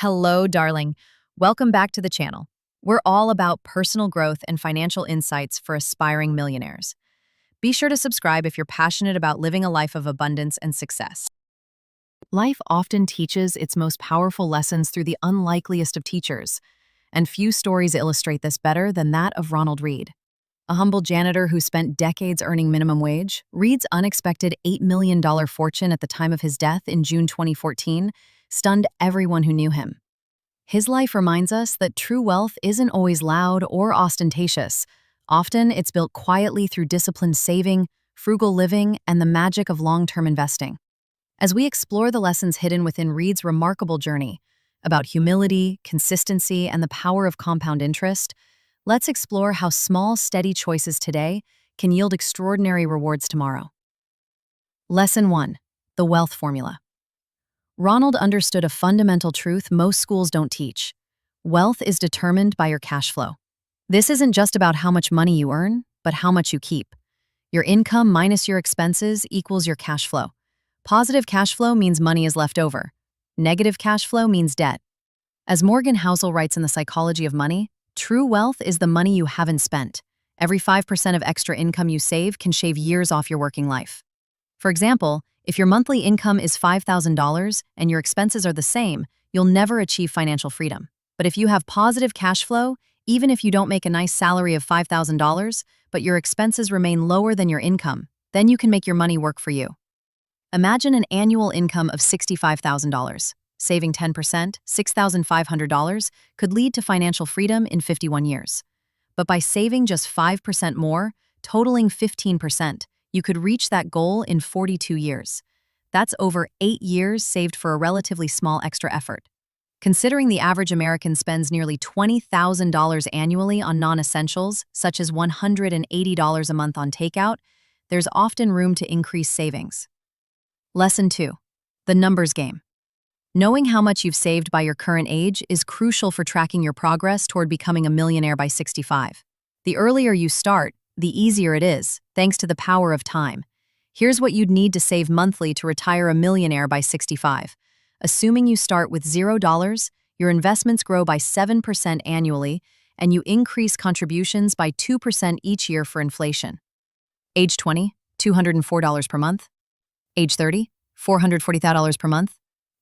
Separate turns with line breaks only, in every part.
Hello, darling. Welcome back to the channel. We're all about personal growth and financial insights for aspiring millionaires. Be sure to subscribe if you're passionate about living a life of abundance and success. Life often teaches its most powerful lessons through the unlikeliest of teachers, and few stories illustrate this better than that of Ronald Reed. A humble janitor who spent decades earning minimum wage, Reed's unexpected $8 million fortune at the time of his death in June 2014 stunned everyone who knew him. His life reminds us that true wealth isn't always loud or ostentatious. Often, it's built quietly through disciplined saving, frugal living, and the magic of long-term investing. As we explore the lessons hidden within Reed's remarkable journey about humility, consistency, and the power of compound interest, let's explore how small, steady choices today can yield extraordinary rewards tomorrow. Lesson 1. The Wealth Formula. Ronald understood a fundamental truth most schools don't teach. Wealth is determined by your cash flow. This isn't just about how much money you earn, but how much you keep. Your income minus your expenses equals your cash flow. Positive cash flow means money is left over. Negative cash flow means debt. As Morgan Housel writes in The Psychology of Money, true wealth is the money you haven't spent. Every 5% of extra income you save can shave years off your working life. For example, if your monthly income is $5,000 and your expenses are the same, you'll never achieve financial freedom. But if you have positive cash flow, even if you don't make a nice salary of $5,000, but your expenses remain lower than your income, then you can make your money work for you. Imagine an annual income of $65,000. Saving 10%, $6,500, could lead to financial freedom in 51 years. But by saving just 5% more, totaling 15%, you could reach that goal in 42 years. That's over 8 years saved for a relatively small extra effort. Considering the average American spends nearly $20,000 annually on non-essentials, such as $180 a month on takeout, there's often room to increase savings. Lesson 2. The numbers game. Knowing how much you've saved by your current age is crucial for tracking your progress toward becoming a millionaire by 65. The earlier you start, the easier it is, thanks to the power of time. Here's what you'd need to save monthly to retire a millionaire by 65. Assuming you start with $0, your investments grow by 7% annually, and you increase contributions by 2% each year for inflation. Age 20, $204 per month. Age 30, $440,000 per month.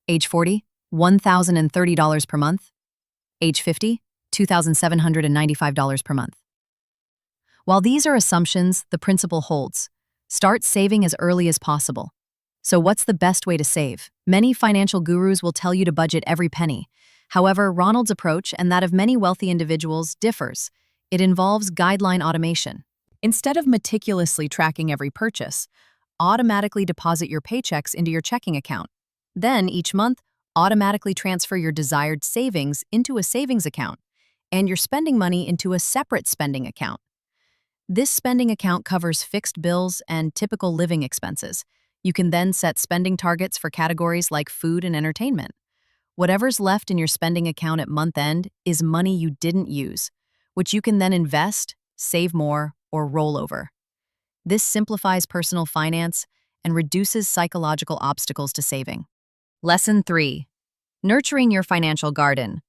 Age 40, $1,030 per month. Age 50, $2,795 per month. While these are assumptions, the principle holds. Start saving as early as possible. So what's the best way to save? Many financial gurus will tell you to budget every penny. However, Ronald's approach and that of many wealthy individuals differs. It involves guideline automation. Instead of meticulously tracking every purchase, automatically deposit your paychecks into your checking account. Then, each month, automatically transfer your desired savings into a savings account and your spending money into a separate spending account. This spending account covers fixed bills and typical living expenses. You can then set spending targets for categories like food and entertainment. Whatever's left in your spending account at month end is money you didn't use, which you can then invest, save more, or roll over. This simplifies personal finance and reduces psychological obstacles to saving. Lesson 3. Nurturing your financial garden.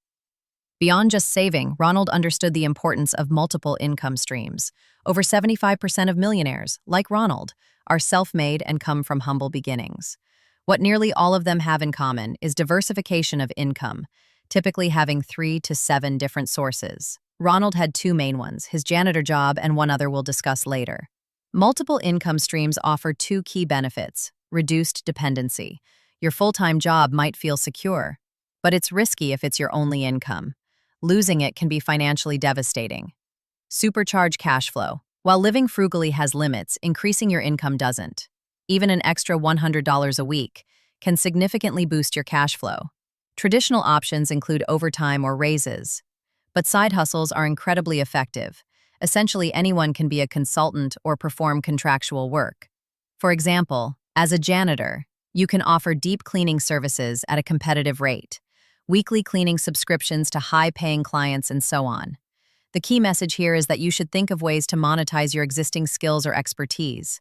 Beyond just saving, Ronald understood the importance of multiple income streams. Over 75% of millionaires, like Ronald, are self-made and come from humble beginnings. What nearly all of them have in common is diversification of income, typically having 3 to 7 different sources. Ronald had 2 main ones, his janitor job and one other we'll discuss later. Multiple income streams offer 2 key benefits: reduced dependency. Your full-time job might feel secure, but it's risky if it's your only income. Losing it can be financially devastating. Supercharge cash flow. While living frugally has limits, increasing your income doesn't. Even an extra $100 a week can significantly boost your cash flow. Traditional options include overtime or raises, but side hustles are incredibly effective. Essentially, anyone can be a consultant or perform contractual work. For example, as a janitor, you can offer deep cleaning services at a competitive rate, weekly cleaning subscriptions to high-paying clients, and so on. The key message here is that you should think of ways to monetize your existing skills or expertise.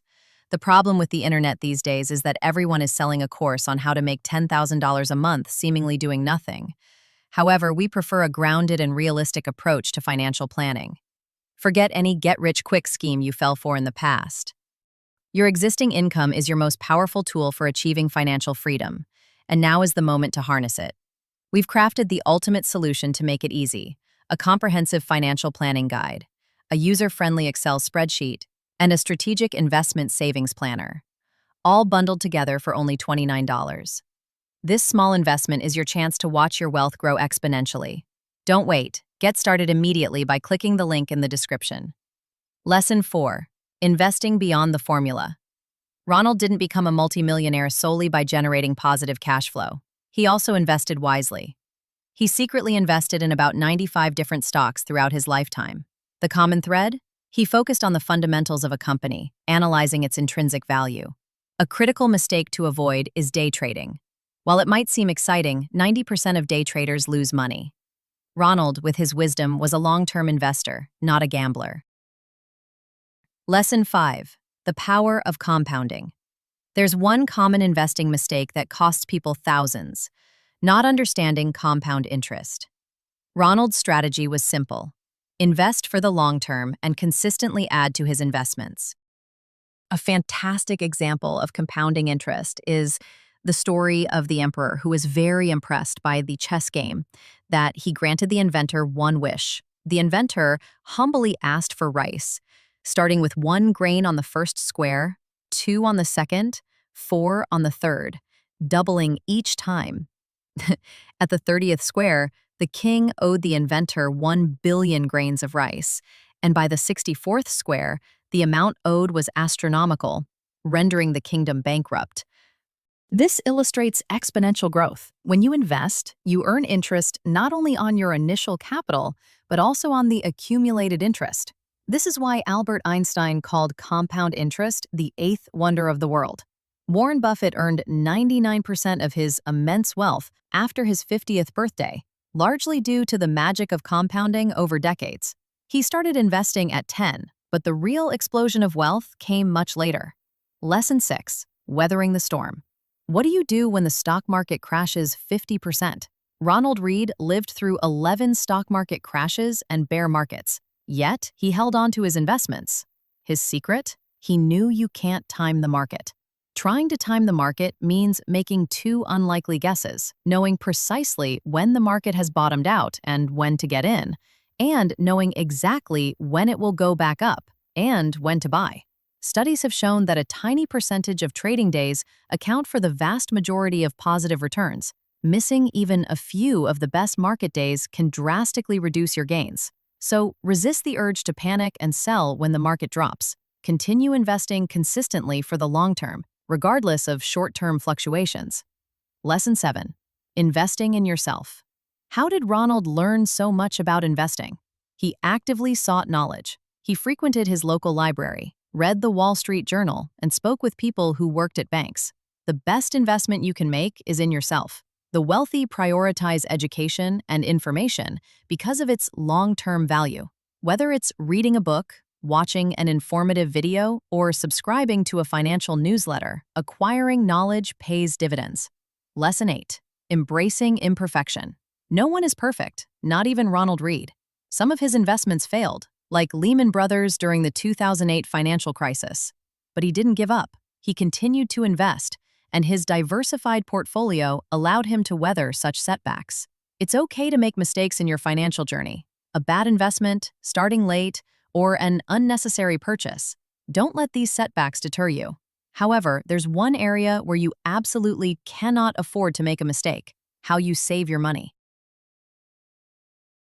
The problem with the internet these days is that everyone is selling a course on how to make $10,000 a month seemingly doing nothing. However, we prefer a grounded and realistic approach to financial planning. Forget any get-rich-quick scheme you fell for in the past. Your existing income is your most powerful tool for achieving financial freedom, and now is the moment to harness it. We've crafted the ultimate solution to make it easy: a comprehensive financial planning guide, a user-friendly Excel spreadsheet, and a strategic investment savings planner, all bundled together for only $29. This small investment is your chance to watch your wealth grow exponentially. Don't wait. Get started immediately by clicking the link in the description. Lesson 4. Investing beyond the formula. Ronald didn't become a multimillionaire solely by generating positive cash flow. He also invested wisely. He secretly invested in about 95 different stocks throughout his lifetime. The common thread? He focused on the fundamentals of a company, analyzing its intrinsic value. A critical mistake to avoid is day trading. While it might seem exciting, 90% of day traders lose money. Ronald, with his wisdom, was a long-term investor, not a gambler. Lesson 5. The power of compounding. There's one common investing mistake that costs people thousands: not understanding compound interest. Ronald's strategy was simple: invest for the long term and consistently add to his investments. A fantastic example of compounding interest is the story of the emperor who was very impressed by the chess game that he granted the inventor one wish. The inventor humbly asked for rice, starting with 1 grain on the first square, 2 on the second, 4 on the third, doubling each time. At the 30th square, the king owed the inventor 1 billion grains of rice, and by the 64th square, the amount owed was astronomical, rendering the kingdom bankrupt. This illustrates exponential growth. When you invest, you earn interest not only on your initial capital, but also on the accumulated interest. This is why Albert Einstein called compound interest the 8th wonder of the world. Warren Buffett earned 99% of his immense wealth after his 50th birthday, largely due to the magic of compounding over decades. He started investing at 10, but the real explosion of wealth came much later. Lesson 6. Weathering the storm. What do you do when the stock market crashes 50%? Ronald Reed lived through 11 stock market crashes and bear markets, yet he held on to his investments. His secret? He knew you can't time the market. Trying to time the market means making 2 unlikely guesses, knowing precisely when the market has bottomed out and when to get in, and knowing exactly when it will go back up and when to buy. Studies have shown that a tiny percentage of trading days account for the vast majority of positive returns. Missing even a few of the best market days can drastically reduce your gains. So resist the urge to panic and sell when the market drops. Continue investing consistently for the long term, regardless of short-term fluctuations. Lesson 7. Investing in yourself. How did Ronald learn so much about investing? He actively sought knowledge. He frequented his local library, read the Wall Street Journal, and spoke with people who worked at banks. The best investment you can make is in yourself. The wealthy prioritize education and information because of its long-term value. Whether it's reading a book, watching an informative video, or subscribing to a financial newsletter, acquiring knowledge pays dividends. Lesson 8. Embracing imperfection. No one is perfect, not even Ronald Reed. Some of his investments failed, like Lehman Brothers during the 2008 financial crisis. But he didn't give up. He continued to invest, and his diversified portfolio allowed him to weather such setbacks. It's okay to make mistakes in your financial journey. A bad investment, starting late, or an unnecessary purchase. Don't let these setbacks deter you. However, there's one area where you absolutely cannot afford to make a mistake: how you save your money.